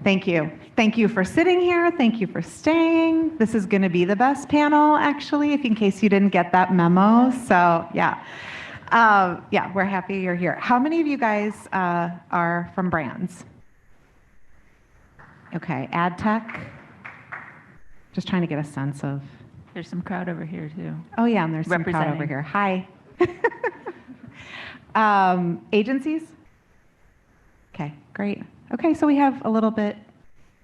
Thank you. Thank you for sitting here. Thank you for staying. This is going to be the best panel, actually, if in case you didn't get that memo. So, yeah. Yeah, we're happy you're here. How many of you guys are from brands? Okay, ad tech. Just trying to get a sense of. There's some crowd over here, too. Oh, yeah, and there's some crowd over here. Hi. Agencies? Okay, great. Okay, so we have a little bit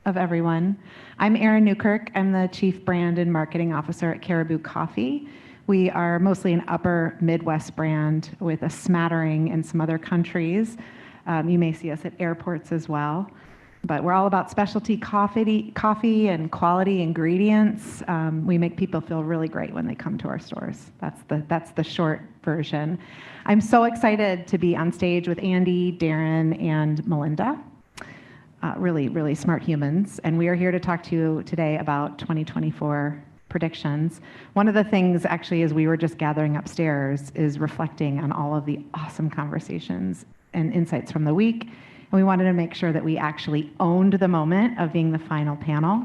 of everyone. I'm Erin Newkirk. I'm the Chief Brand and Marketing Officer at Caribou Coffee. We are mostly an upper Midwest brand with a smattering in some other countries. You may see us at airports as well. But we're all about specialty coffee and quality ingredients. We make people feel really great when they come to our stores. That's the short version. I'm so excited to be on stage with Andy, Darin, and Melinda. Really, really smart humans. And we are here to talk to you today about 2024 predictions. One of the things, actually, as we were just gathering upstairs, is reflecting on all of the awesome conversations and insights from the week. And we wanted to make sure that we actually owned the moment of being the final panel.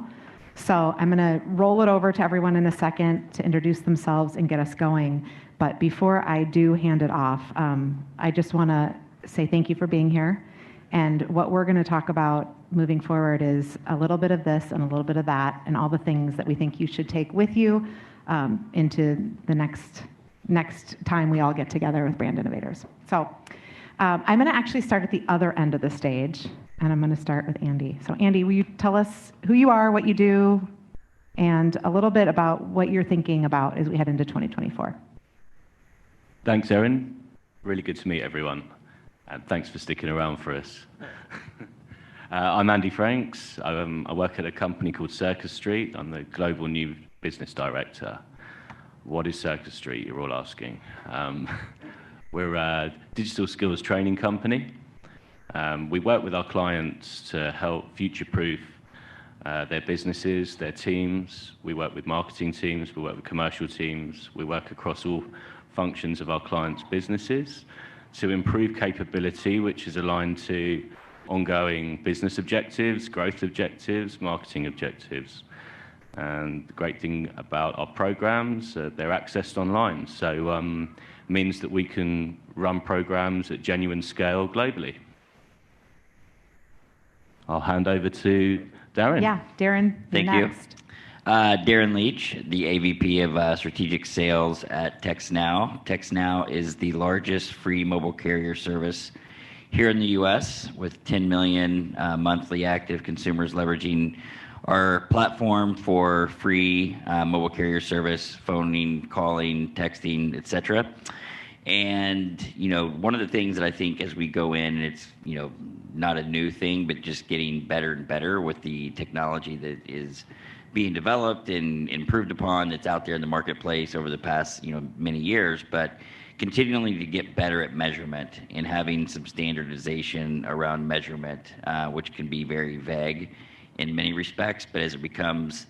So I'm going to roll it over to everyone in a second to introduce themselves and get us going. But before I do hand it off, I just want to say thank you for being here. And what we're going to talk about moving forward is a little bit of this and a little bit of that and all the things that we think you should take with you into the next time we all get together with Brand Innovators. So I'm going to actually start at the other end of the stage, and I'm going to start with Andy. So Andy, will you tell us who you are, what you do, and a little bit about what you're thinking about as we head into 2024? Thanks, Erin. Really good to meet everyone, and thanks for sticking around for us. I'm Andy Franks. I work at a company called Circus Street. I'm the Global New Business Director. What is Circus Street, you're all asking? We're a digital skills training company. We work with our clients to help future-proof their businesses, their teams. We work with marketing teams, we work with commercial teams. We work across all functions of our clients' businesses to improve capability, which is aligned to ongoing business objectives, growth objectives, marketing objectives. And the great thing about our programs, they're accessed online. So means that we can run programs at genuine scale globally. I'll hand over to Darin. Yeah, Darin, Thank next. you. Darin Leach, the AVP of Strategic Sales at TextNow. TextNow is the largest free mobile carrier service here in the US with 10 million monthly active consumers leveraging our platform for free mobile carrier service, phoning, calling, texting, etc. And, one of the things that I think as we go in, and it's, not a new thing, but just getting better and better with the technology that is being developed and improved upon that's out there in the marketplace over the past, many years, but continually to get better at measurement and having some standardization around measurement, which can be very vague in many respects, but as it becomes,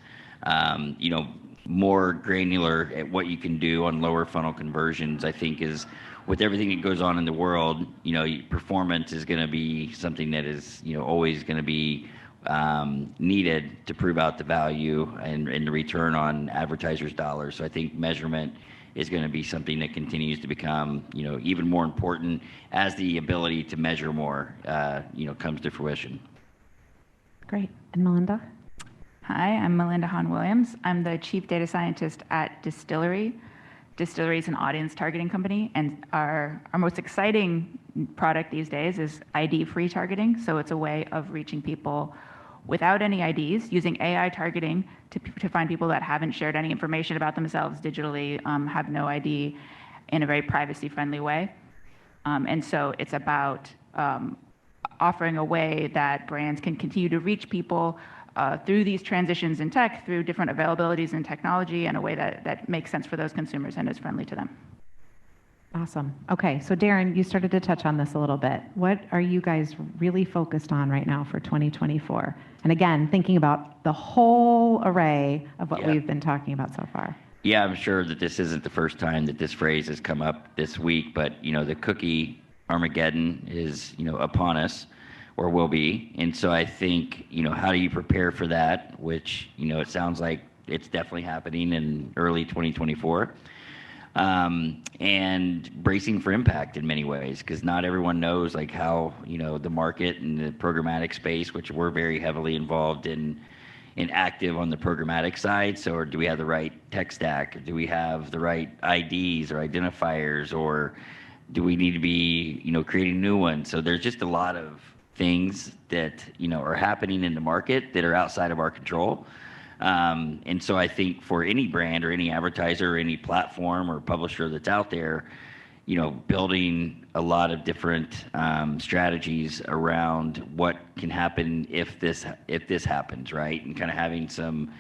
more granular at what you can do on lower funnel conversions, I think is with everything that goes on in the world, performance is going to be something that is, always going to be needed to prove out the value and the return on advertisers' dollars. So I think measurement is going to be something that continues to become, even more important as the ability to measure more, comes to fruition. Great. And Melinda? Hi, I'm Melinda Hahn-Williams. I'm the Chief Data Scientist at Dstillery. Dstillery is an audience targeting company, and our most exciting product these days is ID-free targeting. So it's a way of reaching people without any IDs, using AI targeting to find people that haven't shared any information about themselves digitally, have no ID, in a very privacy-friendly way. And so it's about offering a way that brands can continue to reach people through these transitions in tech, through different availabilities in technology, in a way that makes sense for those consumers and is friendly to them. Awesome. Okay, so Darin, you started to touch on this a little bit. What are you guys really focused on right now for 2024? And again, thinking about the whole array of what we've been talking about so far. Yeah, I'm sure that this isn't the first time that this phrase has come up this week, but the cookie Armageddon is upon us. or will be. And so I think, how do you prepare for that, which, it sounds like it's definitely happening in early 2024. And bracing for impact in many ways, because not everyone knows like how, the market and the programmatic space, which we're very heavily involved in active on the programmatic side. So do we have the right tech stack? Do we have the right IDs or identifiers, or do we need to be, creating new ones? So there's just a lot of things that, are happening in the market that are outside of our control. And so I think for any brand or any advertiser or any platform or publisher that's out there, building a lot of different strategies around what can happen if this happens, right? And kind of having some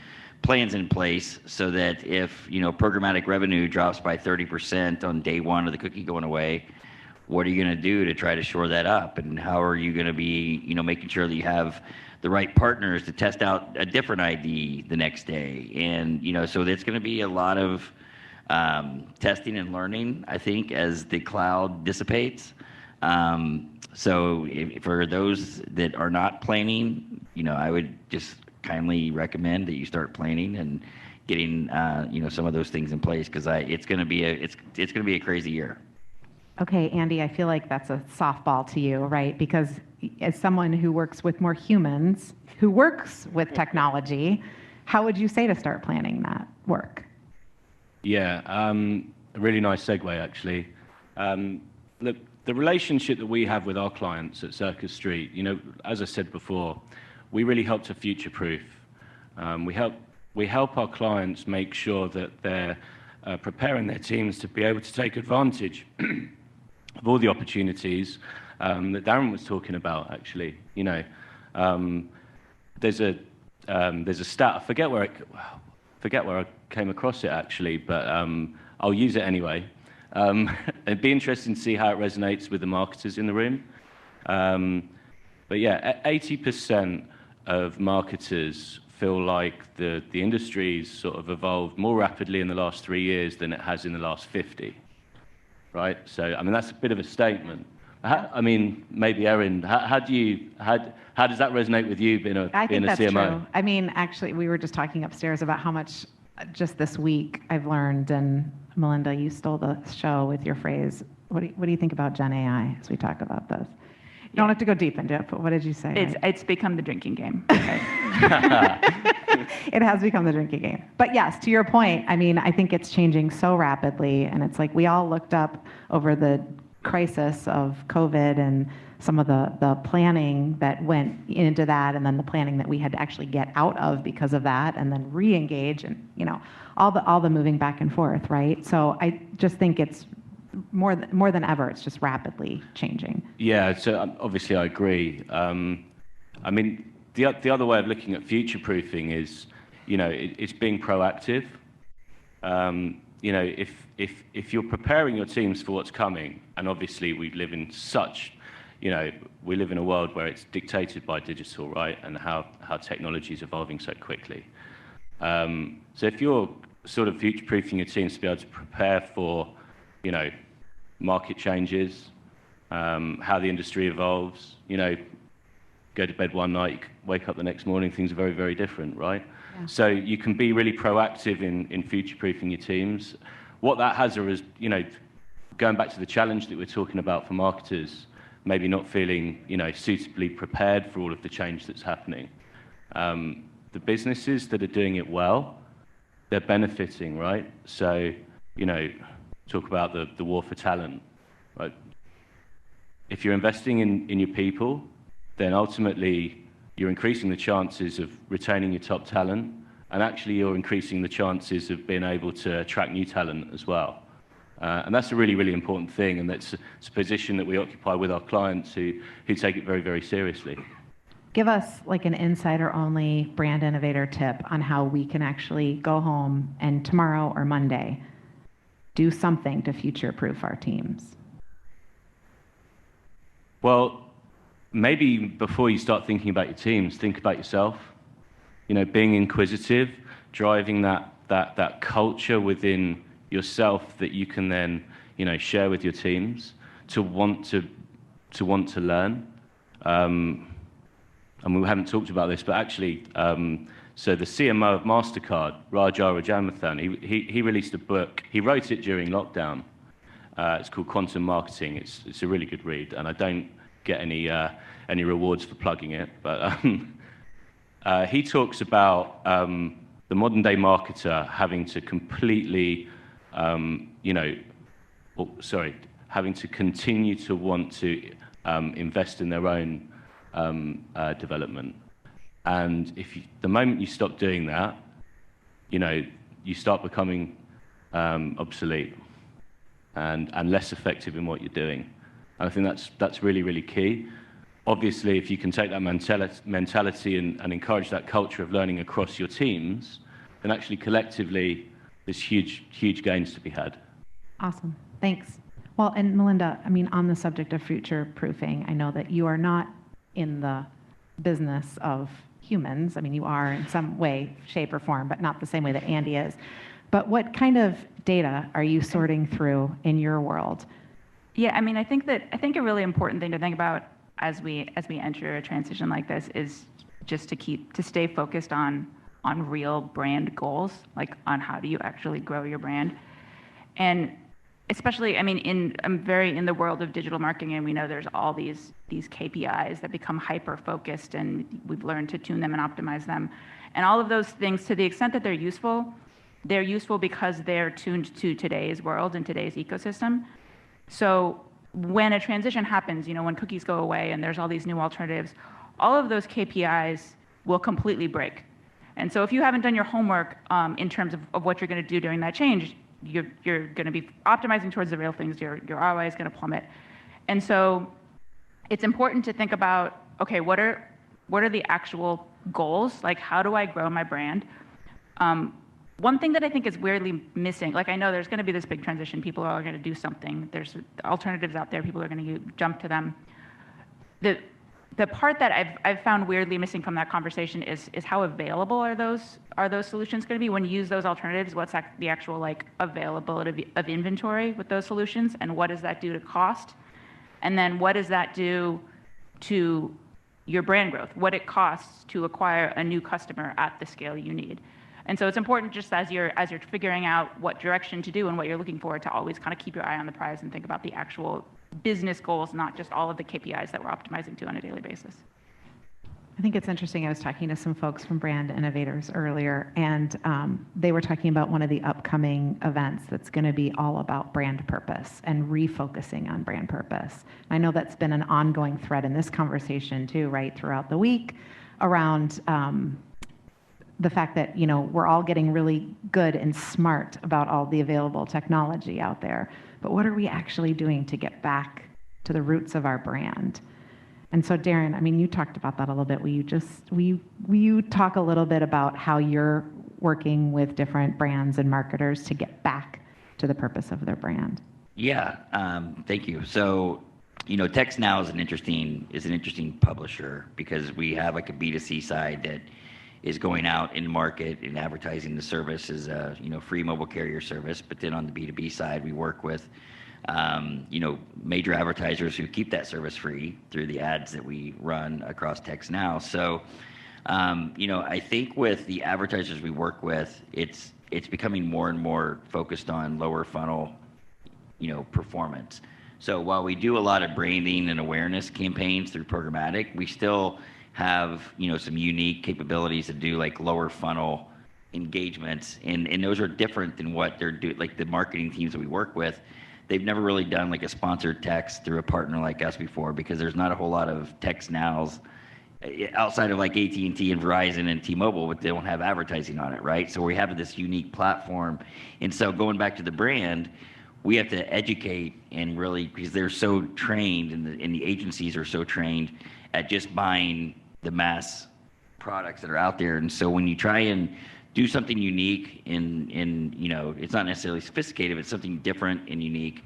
plans in place so that if, programmatic revenue drops by 30% on day one of the cookie going away, what are you going to do to try to shore that up? And how are you going to be, making sure that you have the right partners to test out a different ID the next day? And, so there's going to be a lot of testing and learning, I think, as the cloud dissipates. So for those that are not planning, I would just kindly recommend that you start planning and getting, some of those things in place, because it's going to be a crazy year. Okay, Andy, I feel like that's a softball to you, right? Because as someone who works with more humans, who works with technology, how would you say to start planning that work? Yeah, a really nice segue, actually. Look, the relationship that we have with our clients at Circus Street, as I said before, we really help to future-proof. We help our clients make sure that they're preparing their teams to be able to take advantage of all the opportunities that Darin was talking about. Actually, there's a stat. I forget where I came across it actually, but I'll use it anyway. It'd be interesting to see how it resonates with the marketers in the room. But yeah, 80% of marketers feel like the industry's sort of evolved more rapidly in the last 3 years than it has in the last 50. Right? So, that's a bit of a statement. Maybe Erin, how does that resonate with you being a CMO? I think that's true. Actually, we were just talking upstairs about how much just this week I've learned, and Melinda, you stole the show with your phrase. What do you think about Gen AI as we talk about this? You don't have to go deep into it, but what did you say? It's become the drinking game. It has become the drinking game. But yes, to your point, I think it's changing so rapidly, and it's like we all looked up over the crisis of COVID and some of the planning that went into that, and then the planning that we had to actually get out of because of that, and then re-engage, and all the moving back and forth, right? So I just think it's more than ever, it's just rapidly changing. Yeah, so obviously I agree. The other way of looking at future-proofing is, it's being proactive. If you're preparing your teams for what's coming, and obviously we live in a world where it's dictated by digital, right, and how technology is evolving so quickly. So if you're sort of future-proofing your teams to be able to prepare for, market changes, how the industry evolves, go to bed one night, wake up the next morning, things are very, very different, right? Yeah. So you can be really proactive in future-proofing your teams. What that has is, going back to the challenge that we're talking about for marketers, maybe not feeling, suitably prepared for all of the change that's happening. The businesses that are doing it well, they're benefiting, right? So, talk about the war for talent, right? If you're investing in your people, then ultimately you're increasing the chances of retaining your top talent, and actually you're increasing the chances of being able to attract new talent as well. And that's a really, really important thing, and it's a position that we occupy with our clients who take it very, very seriously. Give us like an insider-only brand innovator tip on how we can actually go home and tomorrow or Monday do something to future-proof our teams. Well, maybe before you start thinking about your teams, think about yourself. Being inquisitive, driving that culture within yourself that you can then, share with your teams to want to learn. and we haven't talked about this, but actually, so the CMO of MasterCard, Raja Rajamathan, he released a book. He wrote it during lockdown. It's called Quantum Marketing. It's a really good read, and I don't get any rewards for plugging it, but he talks about the modern day marketer having to completely, having to continue to want to invest in their own development. And the moment you stop doing that, you start becoming obsolete and less effective in what you're doing. And I think that's really, really key. Obviously, if you can take that mentality and encourage that culture of learning across your teams, then actually collectively, there's huge gains to be had. Awesome. Thanks. Well, and Melinda, I mean, on the subject of future proofing, I know that you are not in the business of humans. I mean, you are in some way, shape, or form, but not the same way that Andy is. But what kind of data are you sorting through in your world? Yeah, I mean, I think a really important thing to think about as we enter a transition like this is just to stay focused on real brand goals, like on how do you actually grow your brand. And especially, I mean, I'm very in the world of digital marketing, and we know there's all these KPIs that become hyper focused, and we've learned to tune them and optimize them. And all of those things, to the extent that they're useful because they're tuned to today's world and today's ecosystem. So when a transition happens, when cookies go away and there's all these new alternatives, all of those KPIs will completely break. And so if you haven't done your homework in terms of what you're going to do during that change, you're going to be optimizing towards the real things. Your ROI is going to plummet. And so it's important to think about, okay, what are the actual goals? Like, how do I grow my brand? One thing that I think is weirdly missing, like I know there's going to be this big transition. People are going to do something. There's alternatives out there. People are going to jump to them. The part that I've found weirdly missing from that conversation is how available are those solutions going to be when you use those alternatives? What's the actual like availability of inventory with those solutions, and what does that do to cost? And then what does that do to your brand growth? What it costs to acquire a new customer at the scale you need? And so it's important, just as you're figuring out what direction to do and what you're looking for, to always kind of keep your eye on the prize and think about the actual business goals, not just all of the KPIs that we're optimizing to on a daily basis. I think it's interesting. I was talking to some folks from Brand Innovators earlier, and they were talking about one of the upcoming events that's going to be all about brand purpose and refocusing on brand purpose. I know that's been an ongoing thread in this conversation too, right, throughout the week, around the fact that we're all getting really good and smart about all the available technology out there, but what are we actually doing to get back to the roots of our brand? And so, Darin, I mean, you talked about that a little bit. Will you talk a little bit about how you're working with different brands and marketers to get back to the purpose of their brand? Yeah, thank you. So, TextNow is an interesting publisher because we have like a B2C side that is going out in market and advertising the service as a free mobile carrier service. But then on the B2B side, we work with major advertisers who keep that service free through the ads that we run across TextNow. So I think with the advertisers we work with, it's becoming more and more focused on lower funnel performance. So while we do a lot of branding and awareness campaigns through programmatic, we still have some unique capabilities to do like lower funnel engagements, and those are different than what they're doing. Like the marketing teams that we work with, they've never really done like a sponsored text through a partner like us before, because there's not a whole lot of TextNows outside of like AT&T and Verizon and T-Mobile, but they don't have advertising on it, right? So we have this unique platform, and so going back to the brand, we have to educate and really, because they're so trained and the agencies are so trained at just buying the mass products that are out there. And so when you try and do something unique in it's not necessarily sophisticated, but something different and unique,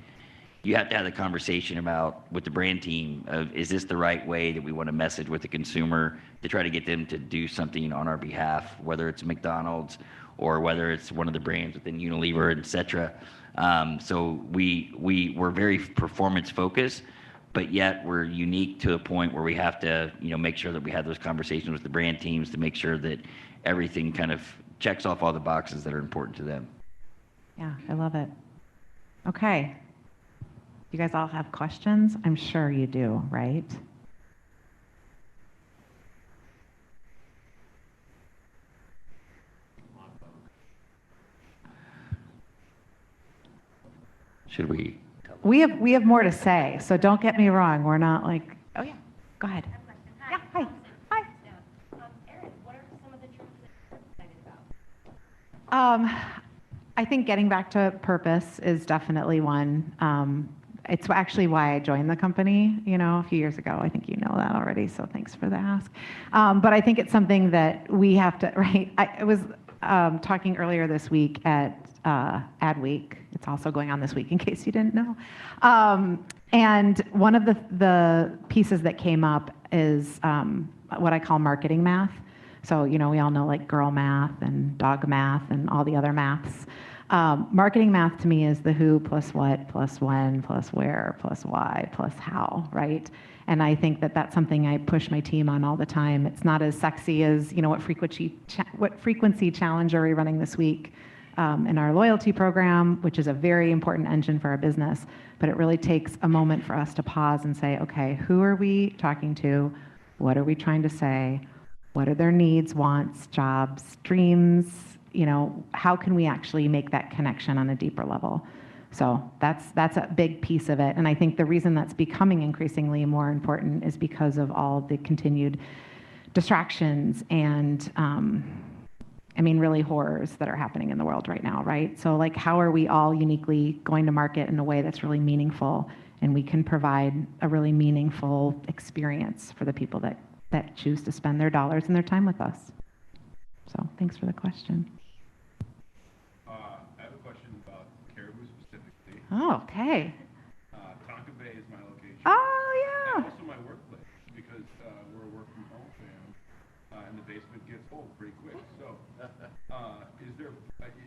you have to have the conversation about with the brand team of, is this the right way that we want to message with the consumer to try to get them to do something on our behalf, whether it's McDonald's or whether it's one of the brands within Unilever, et cetera. So we're very performance focused, but yet we're unique to a point where we have to, make sure that we have those conversations with the brand teams to make sure that everything kind of checks off all the boxes that are important to them. Yeah, I love it. Okay. You guys all have questions? I'm sure you do, right? Should we? We have more to say, so don't get me wrong. We're not like, oh yeah, go ahead. Yeah, hi. Hi. Erin, what are some of the trends that you're excited about? I think getting back to purpose is definitely one. It's actually why I joined the company, a few years ago. I think you know that already, so thanks for the ask. But I think it's something that we have to, right? I was talking earlier this week at AdWeek. It's also going on this week, in case you didn't know. And one of the pieces that came up is what I call marketing math. So, we all know like girl math and dog math and all the other maths. Marketing math to me is the who plus what plus when plus where plus why plus how, right? And I think that that's something I push my team on all the time. It's not as sexy as, what frequency challenge are we running this week in our loyalty program, which is a very important engine for our business. But it really takes a moment for us to pause and say, okay, who are we talking to? What are we trying to say? What are their needs, wants, jobs, dreams? How can we actually make that connection on a deeper level? So that's a big piece of it. And I think the reason that's becoming increasingly more important is because of all the continued distractions and, really horrors that are happening in the world right now, right? So like, how are we all uniquely going to market in a way that's really meaningful and we can provide a really meaningful experience for the people that choose to spend their dollars and their time with us? So thanks for the question. I have a question about Caribou specifically. Oh, okay. Tonka Bay is my location. Oh, And yeah. also my workplace, because we're a work from home family, and the basement gets full pretty quick. So, is there,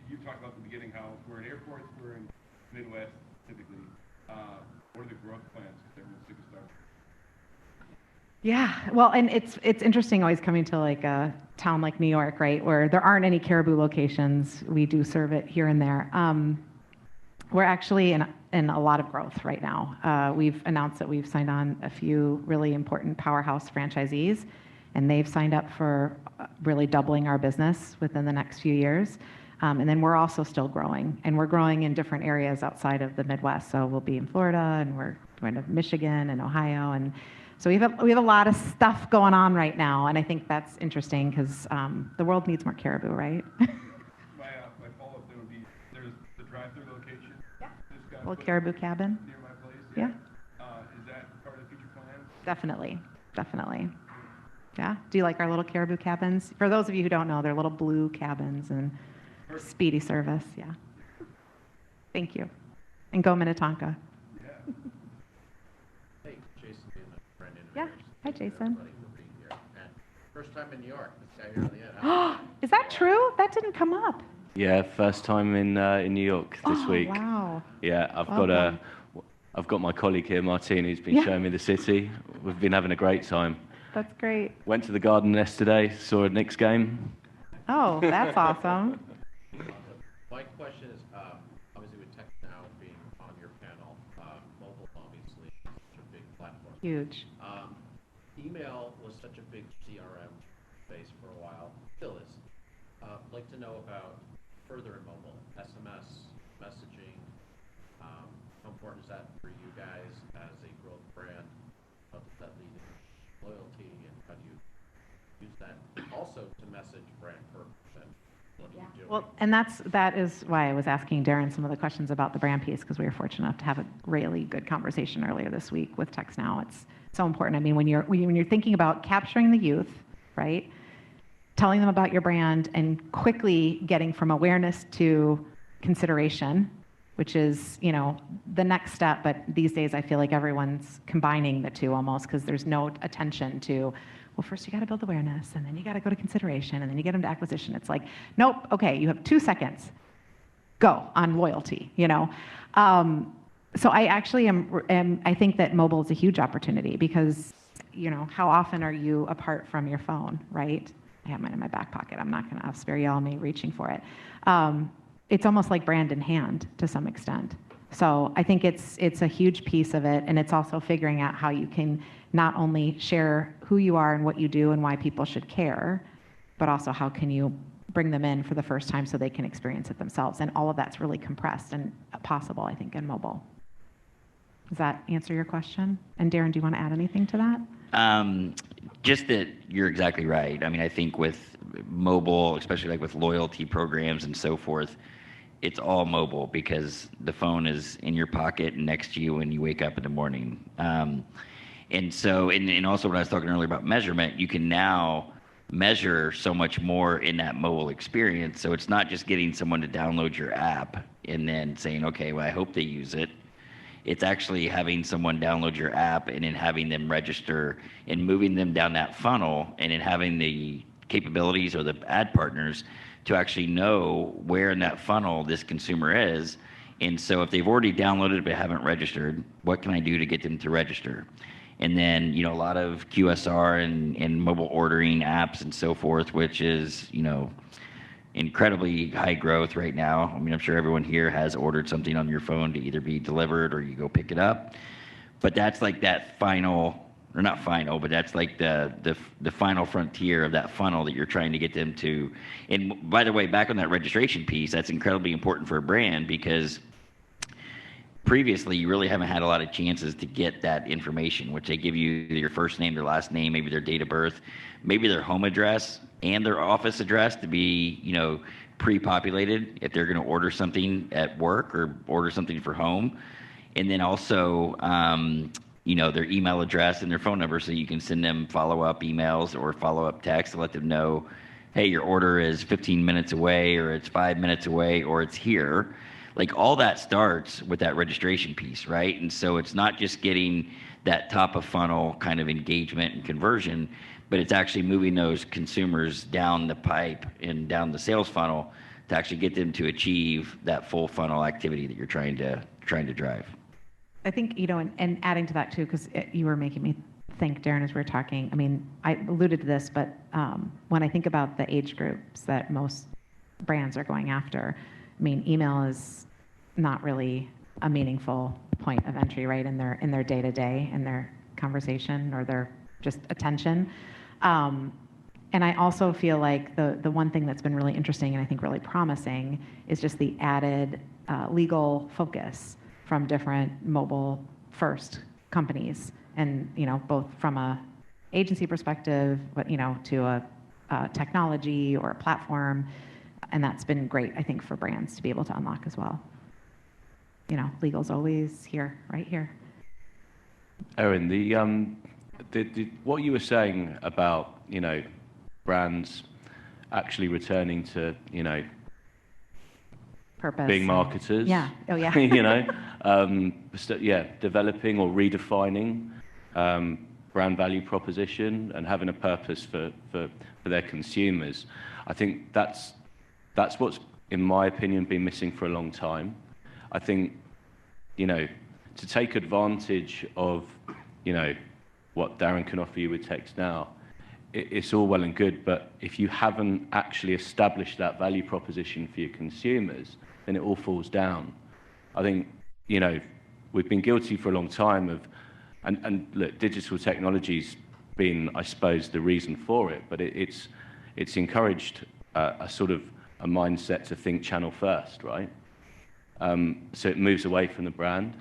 you talked about at the beginning how we're in airports, we're in Midwest typically. What are the growth plans? Because everyone's sick of Starbucks. Yeah, well, and it's interesting always coming to like a town like New York, right, where there aren't any Caribou locations. We do serve it here and there. We're actually in a lot of growth right now. We've announced that we've signed on a few really important powerhouse franchisees, and they've signed up for really doubling our business within the next few years. And then we're also still growing, and we're growing in different areas outside of the Midwest. So we'll be in Florida, and we're going to Michigan and Ohio, and so we have a lot of stuff going on right now, and I think that's interesting because the world needs more Caribou, right? My follow-up then would be, there's the drive-through location. Yeah. This got Little put Caribou cabin. near my place. Yeah. Is that part of the future plan? Definitely. Yeah. Do you like our little Caribou cabins? For those of you who don't know, they're little blue cabins and speedy service. Yeah. Thank you. And go Minnetonka. Yeah. Hey, Jason, Brand Innovators. Yeah. Hi, Jason. Everybody for being here. And first time in New York. This guy here on the end. Is that true? That didn't come up. Yeah, first time in New York this week. Wow. Yeah, Welcome. I've got my colleague here, Martine, who's been Yeah. showing me the city. We've been having a great time. That's great. Went to the Garden yesterday, saw a Knicks game. Oh, that's awesome. My question is, obviously with TextNow being on your panel, mobile obviously is such a big platform. Huge. Email was such a big CRM space for a while, still is. Like to know about further in mobile, SMS, messaging. How important is that for you guys as a growth brand? How does that lead to loyalty, and how do you use that also to message brand purpose? And what are you doing? Well, and that is why I was asking Darin some of the questions about the brand piece, because we were fortunate enough to have a really good conversation earlier this week with TextNow. It's so important. I mean, when you're thinking about capturing the youth, right, telling them about your brand and quickly getting from awareness to consideration, which is, the next step. But these days, I feel like everyone's combining the two almost, because there's no attention to, well, first you got to build awareness, and then you got to go to consideration, and then you get into acquisition. It's like, nope, okay, you have 2 seconds. Go on loyalty, So I actually I think that mobile is a huge opportunity because, how often are you apart from your phone, right? I have mine in my back pocket. I'm not going to spare y'all me reaching for it. It's almost like brand in hand to some extent. So I think it's a huge piece of it, and it's also figuring out how you can not only share who you are and what you do and why people should care, but also how can you bring them in for the first time so they can experience it themselves. And all of that's really compressed and possible, I think, in mobile. Does that answer your question? And Darin, do you want to add anything to that? Just that you're exactly right. I mean, I think with mobile, especially like with loyalty programs and so forth, it's all mobile because the phone is in your pocket and next to you when you wake up in the morning. And so, and also when I was talking earlier about measurement, you can now measure so much more in that mobile experience. So it's not just getting someone to download your app and then saying, okay, well, I hope they use it. It's actually having someone download your app and then having them register and moving them down that funnel and then having the capabilities or the ad partners to actually know where in that funnel this consumer is. And so if they've already downloaded but haven't registered, what can I do to get them to register? And then, a lot of QSR and mobile ordering apps and so forth, which is, incredibly high growth right now. I mean, I'm sure everyone here has ordered something on your phone to either be delivered or you go pick it up. But that's like that final, or not final, but that's like the final frontier of that funnel that you're trying to get them to. And by the way, back on that registration piece, that's incredibly important for a brand because previously you really haven't had a lot of chances to get that information, which they give you your first name, their last name, maybe their date of birth, maybe their home address and their office address to be, pre-populated if they're going to order something at work or order something for home. And then also, their email address and their phone number so you can send them follow-up emails or follow-up texts to let them know, hey, your order is 15 minutes away or it's 5 minutes away or it's here. Like all that starts with that registration piece, right? And so it's not just getting that top of funnel kind of engagement and conversion, but it's actually moving those consumers down the pipe and down the sales funnel to actually get them to achieve that full funnel activity that you're trying to drive. I think, and adding to that too, because you were making me think, Darin, as we were talking, I mean, I alluded to this, but when I think about the age groups that most brands are going after, I mean, email is not really a meaningful point of entry, right, in their day-to-day, in their conversation or their just attention. And I also feel like the one thing that's been really interesting and I think really promising is just the added legal focus from different mobile-first companies, and both from a agency perspective, but to a technology or a platform, and that's been great, I think, for brands to be able to unlock as well. Legal's always here, right here. Erin, what you were saying about, brands actually returning to, Purpose. being marketers. Yeah. Oh, yeah. Developing or redefining brand value proposition and having a purpose for their consumers. I think that's what's, in my opinion, been missing for a long time. I think, to take advantage of, what Darin can offer you with TextNow, it's all well and good, but if you haven't actually established that value proposition for your consumers, then it all falls down. I think, we've been guilty for a long time of, and look, digital technology's been, I suppose, the reason for it, but it's encouraged a sort of a mindset to think channel first, right? So it moves away from the brand.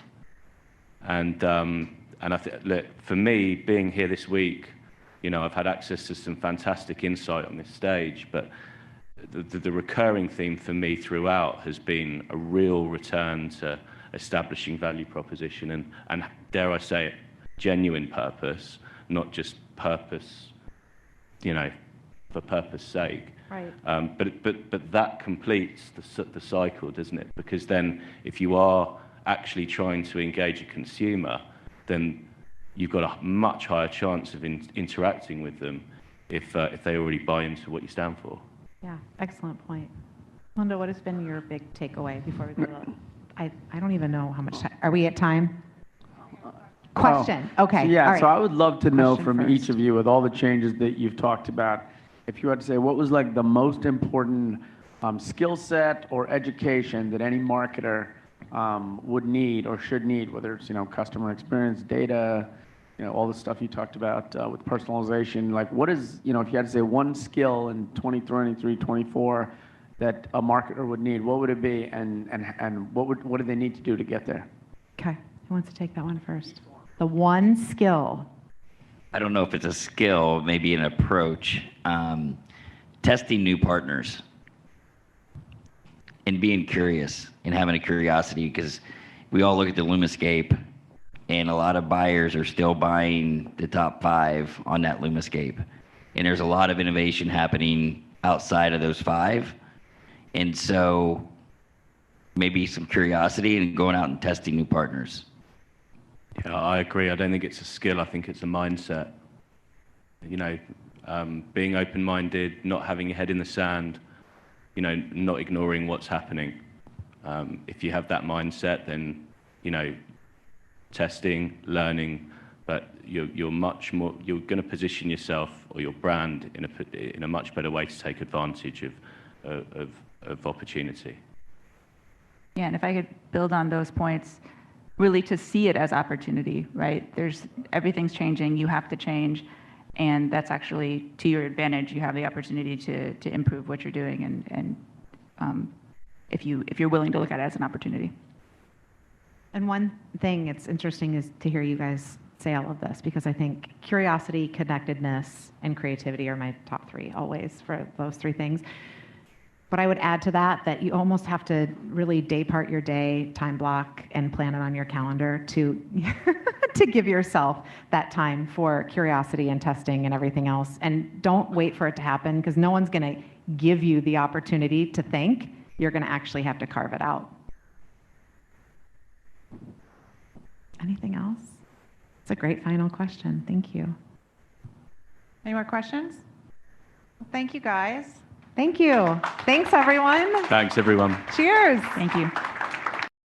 And I think, look, for me, being here this week, I've had access to some fantastic insight on this stage, but the recurring theme for me throughout has been a real return to establishing value proposition and dare I say it, genuine purpose, not just purpose, for purpose sake. Right. But that completes the cycle, doesn't it? Because then if you are actually trying to engage a consumer, then you've got a much higher chance of interacting with them if they already buy into what you stand for. Yeah, excellent point. Melinda, what has been your big takeaway before we go to I don't even know how much time. Are we at time? Question. Okay. So, yeah, all right. so I would love to know Question from each first. of you, with all the changes that you've talked about, if you had to say what was like the most important skill set or education that any marketer would need or should need, whether it's, customer experience, data, all the stuff you talked about with personalization. Like, what is, if you had to say one skill in 2023, 24 that a marketer would need, what would it be, and what do they need to do to get there? Okay. Who wants to take that one first? The one skill. I don't know if it's a skill, maybe an approach. Testing new partners and being curious and having a curiosity, because we all look at the Lumascape and a lot of buyers are still buying the top 5 on that Lumascape. And there's a lot of innovation happening outside of those 5. And so maybe some curiosity and going out and testing new partners. Yeah, I agree. I don't think it's a skill. I think it's a mindset. Being open-minded, not having your head in the sand, not ignoring what's happening. If you have that mindset, then, testing, learning, but you're going to position yourself or your brand in a much better way to take advantage of opportunity. Yeah, and if I could build on those points, really to see it as opportunity, right? Everything's changing, you have to change, and that's actually to your advantage. You have the opportunity to improve what you're doing, and if you're willing to look at it as an opportunity. And one thing it's interesting is to hear you guys say all of this, because I think curiosity, connectedness, and creativity are my top 3 always for those 3 things. But I would add to that you almost have to really day part your day, time block, and plan it on your calendar to to give yourself that time for curiosity and testing and everything else. And don't wait for it to happen, because no one's going to give you the opportunity to think. You're going to actually have to carve it out. Anything else? It's a great final question. Thank you. Any more questions? Well, thank you, guys. Thank you. Thanks, everyone. Thanks, everyone. Cheers. Thank you.